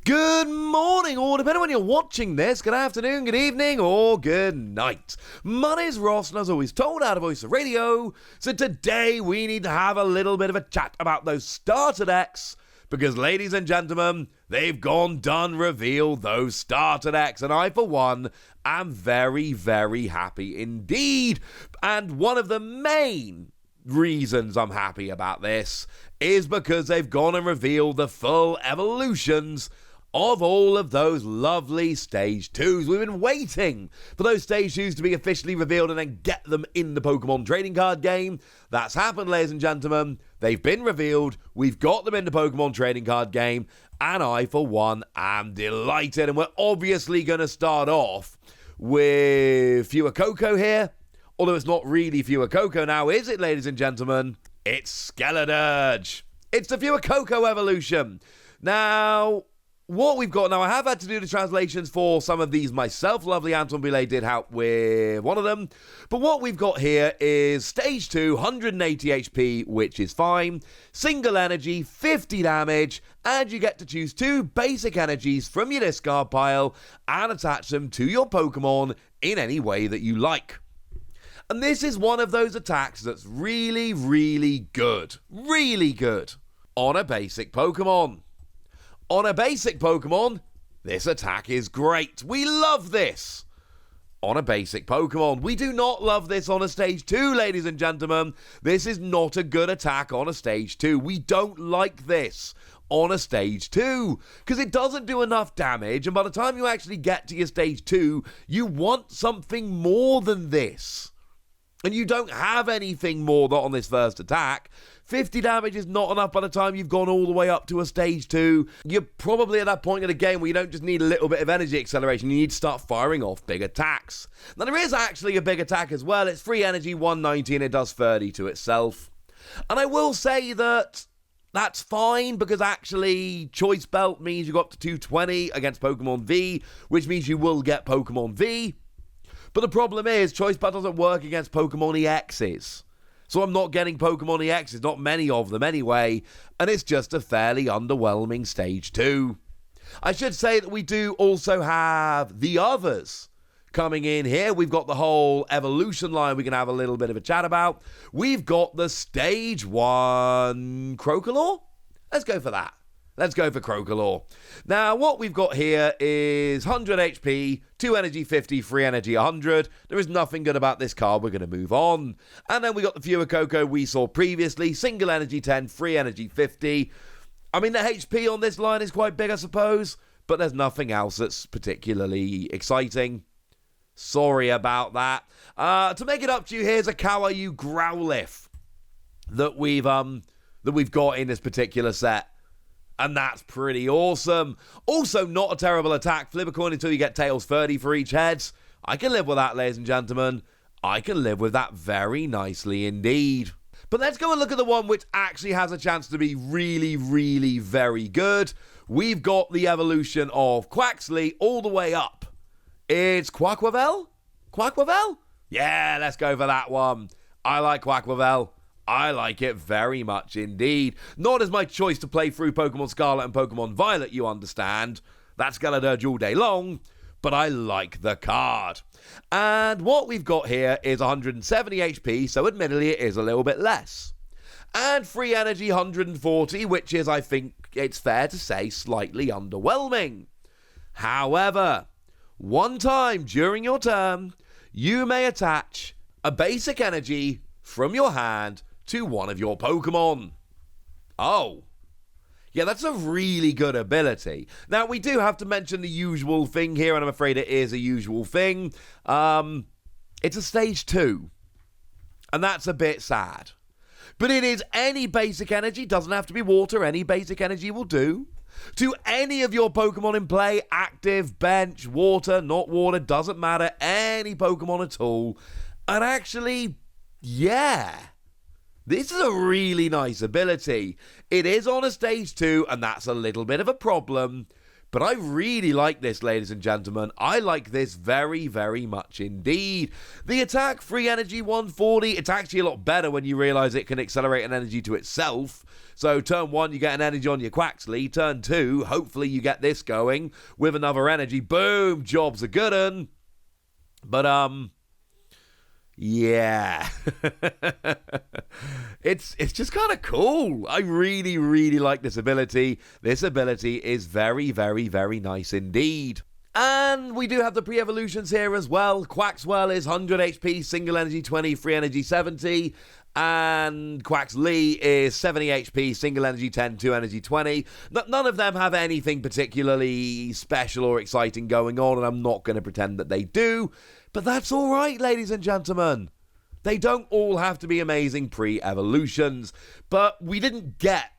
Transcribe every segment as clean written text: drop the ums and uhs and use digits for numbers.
Good morning, or depending on when you're watching this, good afternoon, good evening, or good night. My name's Ross, and as always told out of Voice of Radio, so today we need to have a little bit of a chat about those starter decks, because ladies and gentlemen, they've done revealed those starter decks, and I, for one, am very, very happy indeed. And one of the main reasons I'm happy about this is because they've gone and revealed the full evolutions of all of those lovely Stage 2s. We've been waiting for those Stage 2s to be officially revealed and then get them in the Pokemon trading card game. That's happened, ladies and gentlemen. They've been revealed. We've got them in the Pokemon trading card game. And I, for one, am delighted. And we're obviously going to start off with Fuecoco here. Although it's not really Fuecoco now, is it, ladies and gentlemen? It's Skeledirge. It's the Fuecoco evolution. Now, what we've got now, I have had to do the translations for some of these myself. Lovely Anton Boulay did help with one of them. But what we've got here is Stage 2, 180 HP, which is fine. Single energy, 50 damage, and you get to choose 2 basic energies from your discard pile and attach them to your Pokemon in any way that you like. And this is one of those attacks that's really, really good. Really good. On a basic Pokemon. On a basic Pokemon, this attack is great. We love this. On a basic Pokemon. We do not love this on a Stage 2, ladies and gentlemen. This is not a good attack on a Stage 2. We don't like this on a Stage 2, because it doesn't do enough damage, and by the time you actually get to your Stage 2, you want something more than this. And you don't have anything more on this first attack. 50 damage is not enough by the time you've gone all the way up to a Stage 2. You're probably at that point in the game where you don't just need a little bit of energy acceleration, you need to start firing off big attacks. Now there is actually a big attack as well. It's free energy, 190, and it does 30 to itself. And I will say that that's fine, because actually Choice Belt means you go up to 220 against Pokemon V, which means you will get Pokemon V. But the problem is, Choice Belt doesn't work against Pokemon EXs. So I'm not getting Pokemon EXs, not many of them anyway, and it's just a fairly underwhelming Stage 2. I should say that we do also have the others coming in here. We've got the whole evolution line we can have a little bit of a chat about. We've got the Stage 1 Crocolore. Let's go for that. Let's go for Crocolore. Now, what we've got here is 100 HP, 2 energy 50, 3 energy 100. There is nothing good about this card. We're going to move on. And then we got the Fuecoco we saw previously. Single energy 10, 3 energy 50. I mean, the HP on this line is quite big, I suppose, but there's nothing else that's particularly exciting. Sorry about that. To make it up to you, here's a Kawaii Growlithe that we've got in this particular set. And that's pretty awesome. Also, not a terrible attack. Flip a coin until you get tails, 30 for each heads. I can live with that, ladies and gentlemen. I can live with that very nicely indeed. But let's go and look at the one which actually has a chance to be really, really very good. We've got the evolution of Quaxly all the way up. It's Quaquaval? Quaquaval? Yeah, let's go for that one. I like Quaquaval. I like it very much indeed. Not as my choice to play through Pokemon Scarlet and Pokemon Violet, you understand. That's Skeledirge all day long, but I like the card. And what we've got here is 170 HP, so admittedly it is a little bit less. And free energy 140, which is, I think it's fair to say, slightly underwhelming. However, one time during your turn, you may attach a basic energy from your hand to one of your Pokemon. Oh. Yeah, that's a really good ability. Now, we do have to mention the usual thing here, and I'm afraid it is a usual thing. It's a Stage 2. And that's a bit sad. But it is any basic energy, doesn't have to be water, any basic energy will do. To any of your Pokemon in play, active, bench, water, not water, doesn't matter, any Pokemon at all. And actually, yeah, this is a really nice ability. It is on a Stage 2, and that's a little bit of a problem, But I really like this, ladies and gentlemen. I like this very, very much indeed. The attack, free energy, 140. It's actually a lot better when you realize it can accelerate an energy to itself. So turn 1, you get an energy on your Quaxly. Turn 2, hopefully you get this going with another energy. Boom, job's a good un. But, yeah. It's just kind of cool. I really, really like this ability. This ability is very, very, very nice indeed. And we do have the pre-evolutions here as well. Quaxwell is 100 HP, single energy 20, free energy 70. And Quaxly is 70 HP, single energy 10, 2 energy 20. None of them have anything particularly special or exciting going on, and I'm not going to pretend that they do. But that's all right, ladies and gentlemen. They don't all have to be amazing pre-evolutions. But we didn't get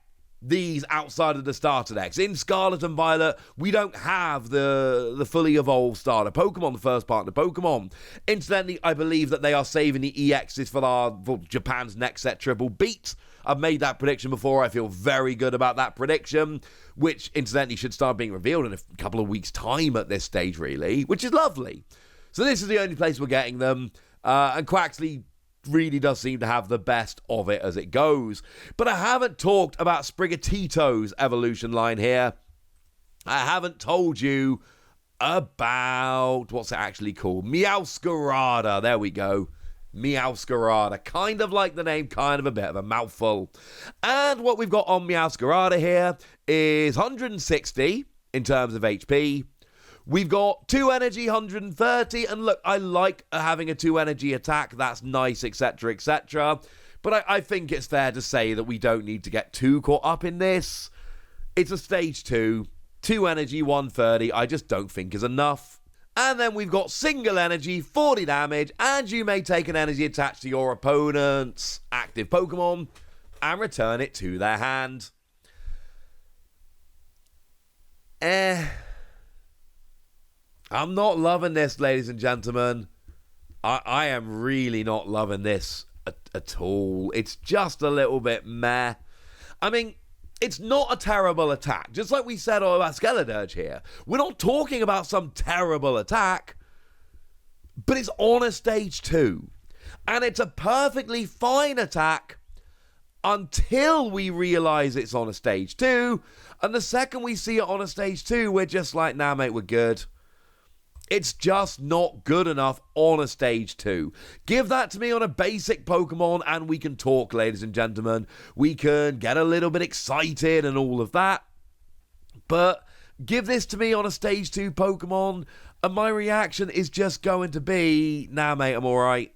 these outside of the starter decks. In Scarlet and Violet, we don't have the fully evolved starter Pokemon, the first partner Pokemon. Incidentally, I believe that they are saving the EXs for Japan's next set Triple Beat. I've made that prediction before. I feel very good about that prediction, which incidentally should start being revealed in a couple of weeks' time at this stage, really, which is lovely. So this is the only place we're getting them, and Quaxly really does seem to have the best of it as it goes. But I haven't talked about Sprigatito's evolution line here. I haven't told you about, what's it actually called? Meowscarada. There we go. Meowscarada. Kind of like the name, kind of a bit of a mouthful. And what we've got on Meowscarada here is 160 in terms of HP. We've got 2 energy, 130, and look, I like having a 2 energy attack, that's nice, etc., etc., but I think it's fair to say that we don't need to get too caught up in this. It's a stage 2, 2 energy, 130, I just don't think is enough. And then we've got single energy, 40 damage, and you may take an energy attached to your opponent's active Pokemon and return it to their hand. I'm not loving this, ladies and gentlemen. I am really not loving this at all. It's just a little bit meh. I mean, it's not a terrible attack. Just like we said about Skeledirge here. We're not talking about some terrible attack. But it's on a stage 2. And it's a perfectly fine attack until we realize it's on a stage 2. And the second we see it on a stage 2, we're just like, nah, mate, we're good. It's just not good enough on a stage 2. Give that to me on a basic Pokemon and we can talk, ladies and gentlemen. We can get a little bit excited and all of that. But give this to me on a stage 2 Pokemon and my reaction is just going to be, nah, mate, I'm alright.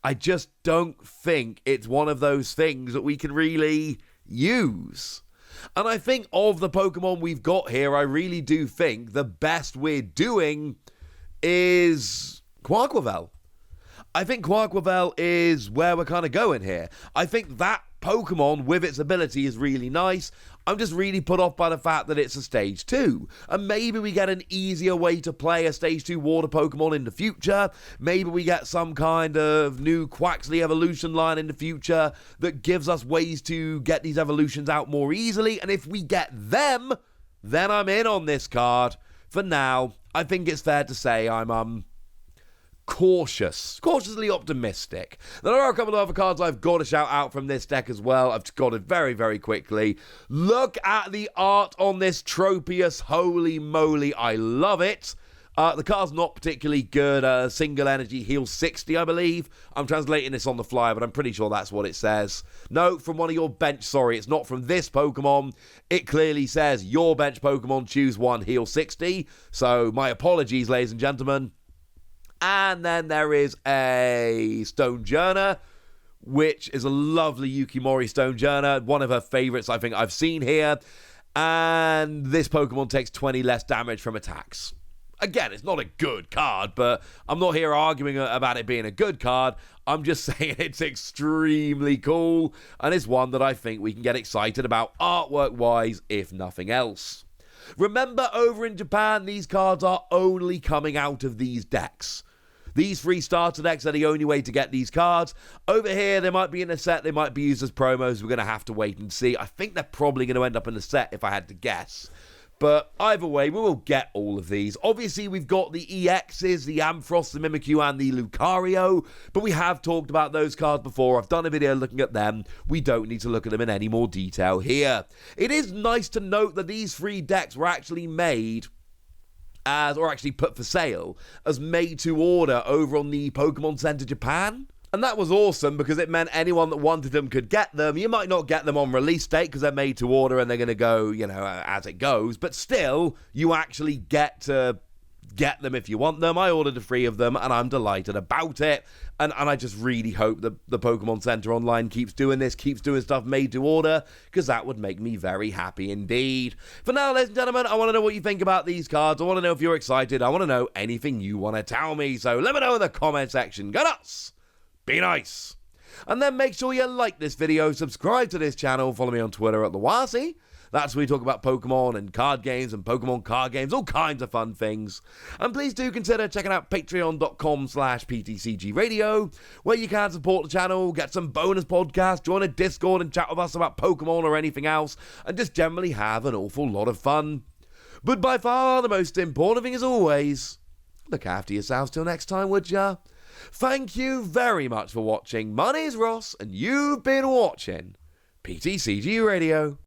I just don't think it's one of those things that we can really use. And I think of the Pokemon we've got here, I really do think the best we're doing is Quaquaval. I think Quaquaval is where we're kind of going here. I think that Pokemon with its ability is really nice. I'm just really put off by the fact that it's a stage 2. And maybe we get an easier way to play a stage 2 water Pokemon in the future. Maybe we get some kind of new Quaxly evolution line in the future that gives us ways to get these evolutions out more easily. And if we get them, then I'm in on this card. For now, I think it's fair to say I'm cautiously optimistic. There are a couple of other cards I've got to shout out from this deck as well. I've got it very, very quickly. Look at the art on this Tropius. Holy moly, I love it. The card's not particularly good. Single energy, heal 60, I believe. I'm translating this on the fly, but I'm pretty sure that's what it says. No, from one of your bench. Sorry, it's not from this Pokemon. It clearly says your bench Pokemon, choose one, heal 60. So my apologies, ladies and gentlemen. And then there is a Stonejourner, which is a lovely Yukimori Stonejourner, one of her favorites I think I've seen here. And this Pokemon takes 20 less damage from attacks. Again, it's not a good card, but I'm not here arguing about it being a good card. I'm just saying it's extremely cool, and it's one that I think we can get excited about artwork-wise, if nothing else. Remember, over in Japan, these cards are only coming out of these decks. These 3 starter decks are the only way to get these cards. Over here, they might be in a set, they might be used as promos. We're going to have to wait and see. I think they're probably going to end up in the set, if I had to guess. But either way, we will get all of these. Obviously, we've got the EXs, the Ampharos, the Mimikyu, and the Lucario, but we have talked about those cards before. I've done a video looking at them. We don't need to look at them in any more detail here. It is nice to note that these 3 decks were actually made or actually put for sale as made to order over on the Pokemon Center Japan. And that was awesome because it meant anyone that wanted them could get them. You might not get them on release date because they're made to order and they're going to go, as it goes. But still, you actually get to get them if you want them. I ordered 3 of them and I'm delighted about it. And I just really hope that the Pokemon Center Online keeps doing this, keeps doing stuff made to order, because that would make me very happy indeed. For now, ladies and gentlemen, I want to know what you think about these cards. I want to know if you're excited. I want to know anything you want to tell me. So let me know in the comment section. Go nuts! Be nice. And then make sure you like this video, subscribe to this channel, follow me on Twitter at TheWasi. That's where we talk about Pokemon and card games and Pokemon card games, all kinds of fun things. And please do consider checking out patreon.com/PTCGradio, where you can support the channel, get some bonus podcasts, join a Discord and chat with us about Pokemon or anything else, and just generally have an awful lot of fun. But by far the most important thing is always, look after yourselves till next time, would ya? Thank you very much for watching. My name's Ross, and you've been watching PTCG Radio.